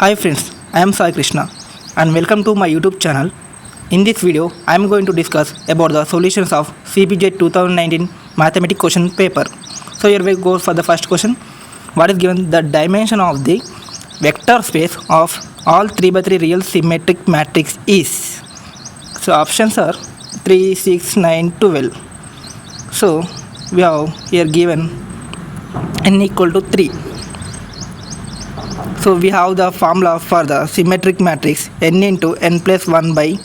Hi friends, I am Sai Krishna and welcome to my YouTube channel. In this video, I am going to discuss about the solutions of CPJ 2019 mathematics question paper. So here we go for the first question. What is given? The dimension of the vector space of all 3 by 3 real symmetric matrix is. So options are 3, 6, 9, 12. So we have here given n equal to 3. So we have the formula for the symmetric matrix n into n plus 1 by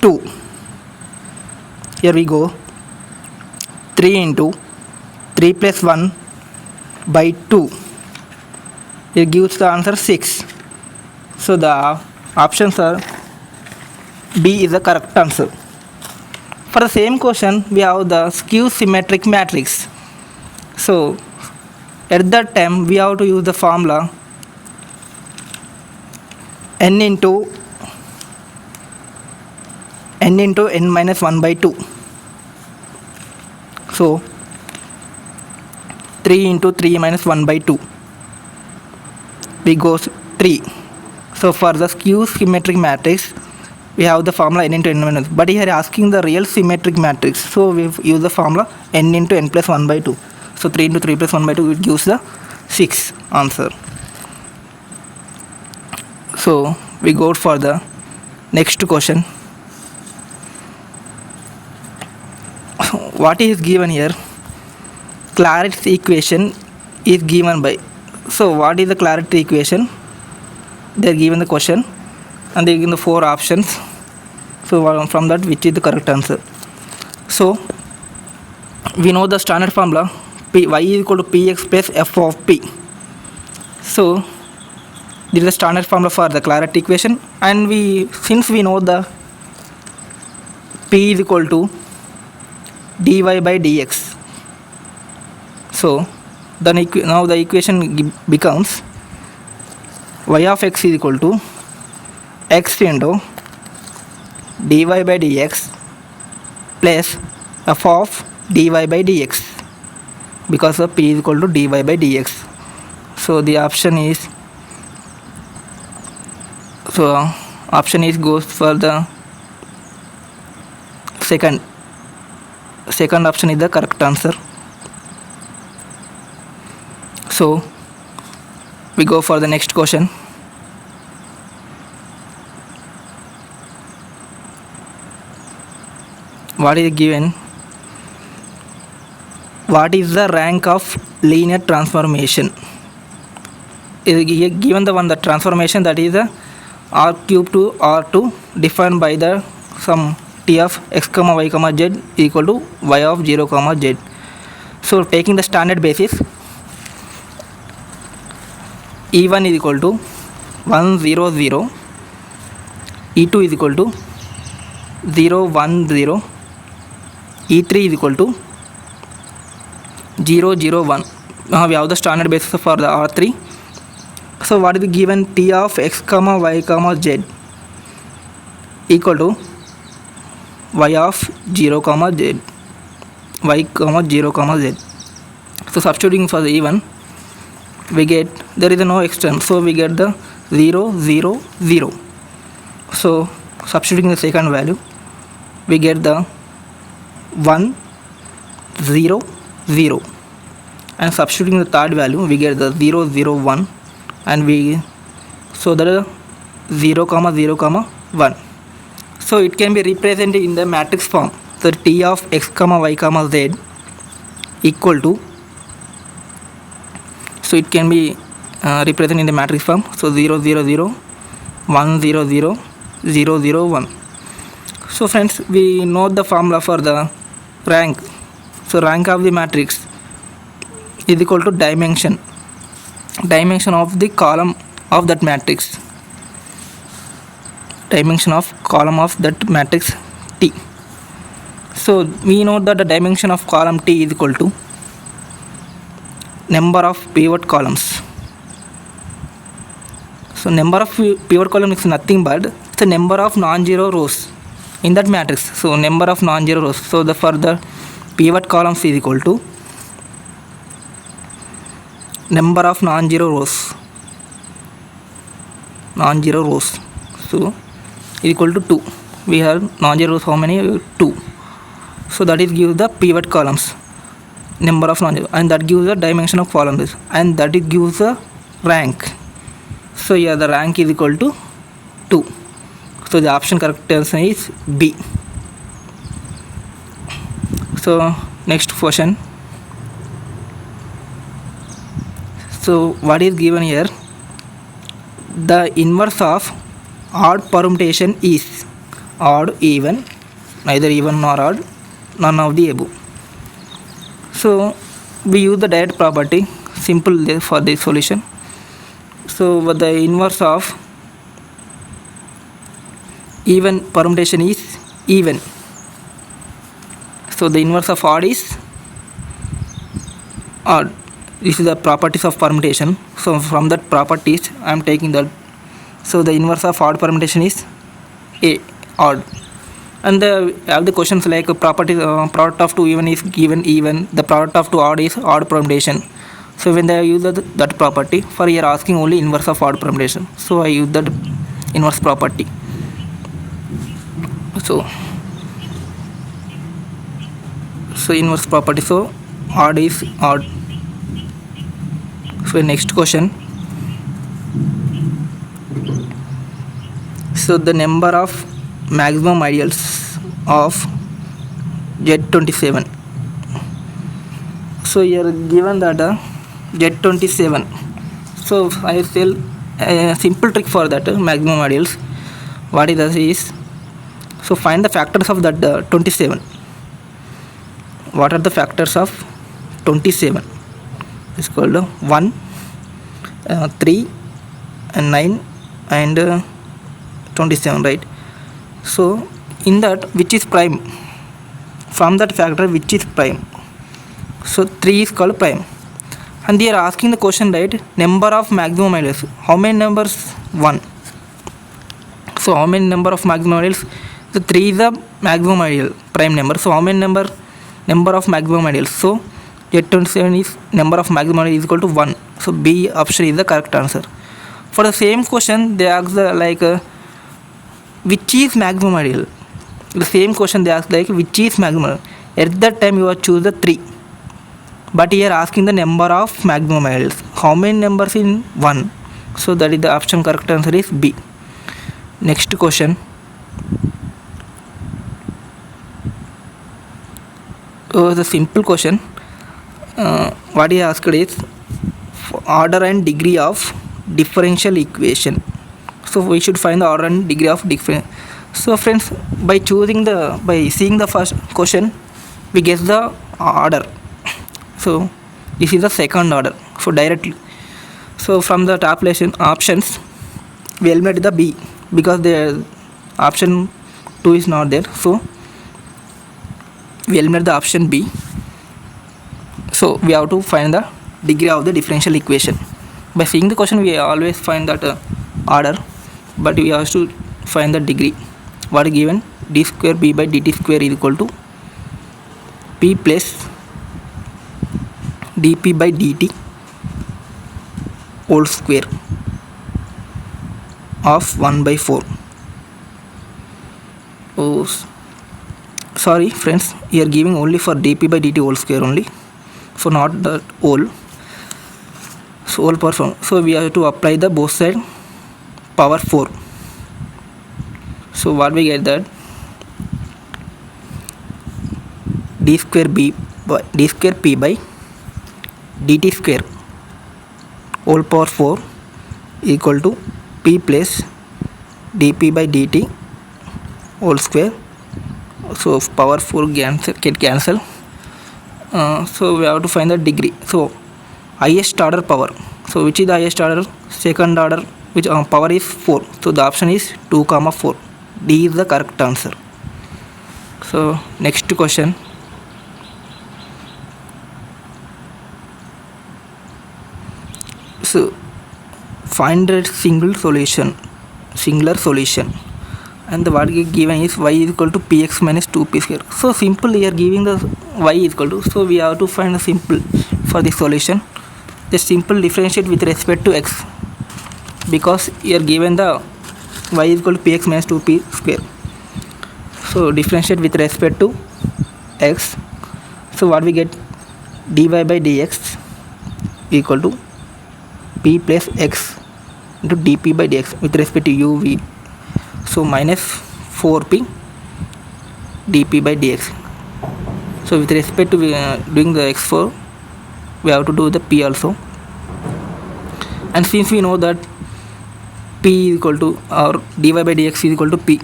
2. Here we go. 3 into 3 plus 1 by 2. It gives the answer 6. So the options are B is the correct answer. For the same question, we have the skew symmetric matrix. So at that time, we have to use the formula n into n minus 1 by 2. So 3 into 3 minus 1 by 2. We go 3. So for the skew symmetric matrix, we have the formula n into n minus. But here asking the real symmetric matrix. So we use the formula n into n plus 1 by 2. So 3 into 3 plus 1 by 2, it gives the 6 answer. So we go for the next question. What is given here? Claret's equation is given by. So what is the Claret equation? They are given the question and they are given the 4 options. So from that, which is the correct answer? So we know the standard formula y is equal to px plus f of p. So this is the standard formula for the Claret equation, and since we know the p is equal to dy by dx, so then now the equation becomes y of x is equal to x into dy by dx plus f of dy by dx, because of p is equal to dy by dx. So the option is goes for the second option is the correct answer. So we go for the next question. What is given? What is the rank of linear transformation? Is given the transformation, that is the r cube to r2 defined by the sum t of x comma y comma z equal to y of 0 comma z. So taking the standard basis, e1 is equal to 1 0 0, e2 is equal to 0 1 0, e3 is equal to 0 0 1. Now we have the standard basis for the r3. So what is given? T of x comma y comma z equal to y of 0 comma z, y comma 0 comma z. So substituting for the e1, we get, there is no x term, so we get the 0 0 0. So substituting the second value, we get the 1 0 0, and substituting the third value, we get the 0 0 1, and so that is 0 comma 0 comma 1. So it can be represented in the matrix form. So t of x comma y comma z equal to, so it can be represented in the matrix form. So 0 0 0, 1 0 0, 0 0 1. So friends, we know the formula for the rank. So rank of the matrix is equal to dimension of the column of that matrix, dimension of column of that matrix T. So we know that the dimension of column T is equal to number of pivot columns. So number of pivot column is nothing but the number of non-zero rows in that matrix. So number of non-zero rows. So the for the pivot columns is equal to number of non-zero rows non-zero rows. So equal to 2. We have non-zero rows, how many? 2. So that is gives the pivot columns, number of non-zero, and that gives the dimension of columns, and that it gives the rank. So here the rank is equal to 2. So the option correct answer is B. So next question. So what is given here? The inverse of odd permutation is odd, even, neither even nor odd, none of the above. So we use the direct property, simple for this solution. So the inverse of even permutation is even. So the inverse of odd is odd. This is the properties of permutation. So from that properties I am taking that. So the inverse of odd permutation is A, odd. And have the questions like properties, product of two even is given even, the product of two odd is odd permutation. So when they use that property, for here asking only inverse of odd permutation, so I use that inverse property. So inverse property, so odd is odd. So next question. So the number of maximum ideals of Z27. So here given that Z27. So I will tell a simple trick for that maximum ideals. What it does is, so find the factors of that 27. What are the factors of 27? It's called 1, 3, and 9, and 27, right? So in that, which is prime? From that factor, which is prime? So 3 is called prime. And they are asking the question, right? Number of maximum ideals. How many numbers? 1. So how many number of maximum ideals? So 3 is the maximum ideal, prime number. So how many number of maximum ideals? So Z27 is number of maximum ideals is equal to 1. So B option is the correct answer. For the same question, they ask which is maximum ideal. The same question they ask which is maximum. At that time you have choose the 3. But here asking the number of maximum ideals. How many numbers in 1? So that is the option correct answer is B. Next question. So the simple question. What he asked is order and degree of differential equation. So we should find the order and degree of difference. So friends, by seeing the first question, we guess the order. So this is the second order. So directly, so from the top options, we eliminate the B because the option 2 is not there. So we eliminate the option B. So we have to find the degree of the differential equation. By seeing the question, we always find that order, but we have to find the degree. What is given? D square B by dt square is equal to P plus dP by dt whole square of 1 by 4. Oh, sorry friends, we are giving only for dP by dt whole square only, so not the whole. So whole power 4. So we have to apply the both side power 4. So what we get that d square P by dt square whole power 4 equal to P plus dP by dt whole square. So power 4 get cancel. So we have to find the degree. So highest order power. So which is the highest order? Second order, which power is 4. So the option is 2, 4. D is the correct answer. So next question. So find a singular solution, and the what given is y is equal to px minus 2p square. So simple, here giving the y is equal to, so we have to find a simple for the solution. The simple differentiate with respect to x because you are given the y is equal to px minus 2p square. So differentiate with respect to x. So what we get, dy by dx equal to p plus x into dp by dx with respect to u v. So minus 4p dp by dx. So with respect to doing the x4, we have to do the p also. And since we know that p is equal to, or dy by dx is equal to p,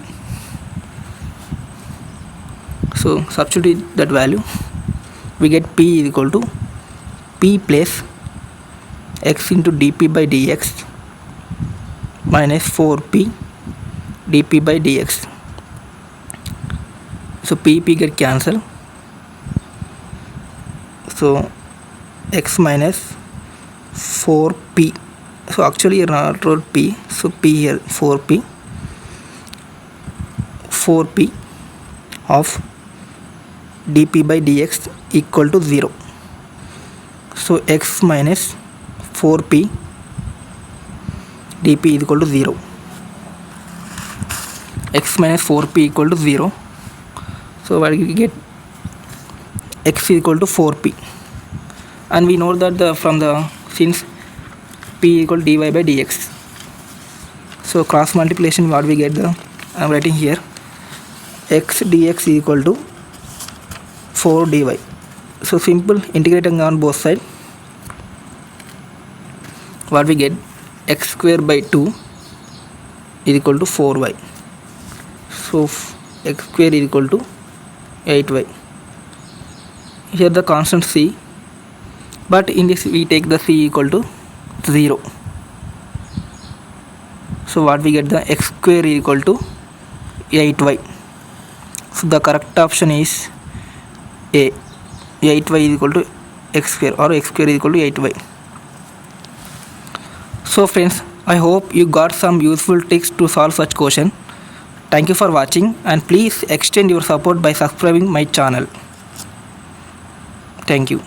so substitute that value, we get p is equal to p plus x into dp by dx minus 4p dp by dx. So p get cancel. So x minus 4p. So actually you not wrote p. So p here 4p of dp by dx equal to 0. So x minus 4p dp is equal to 0. X minus 4p equal to 0. So what we get, x is equal to 4p, and we know that since p equal to dy by dx, so cross multiplication, what we get, I am writing here, x dx is equal to 4 dy. So simple integrating on both sides, what we get, x square by 2 is equal to 4y. So x square is equal to 8y. Here the constant c, but in this we take the c equal to 0. So what we get, the x square is equal to 8y. So the correct option is A. 8y is equal to x square, or x square is equal to 8y. So friends, I hope you got some useful tricks to solve such question. Thank you for watching, and please extend your support by subscribing my channel. Thank you.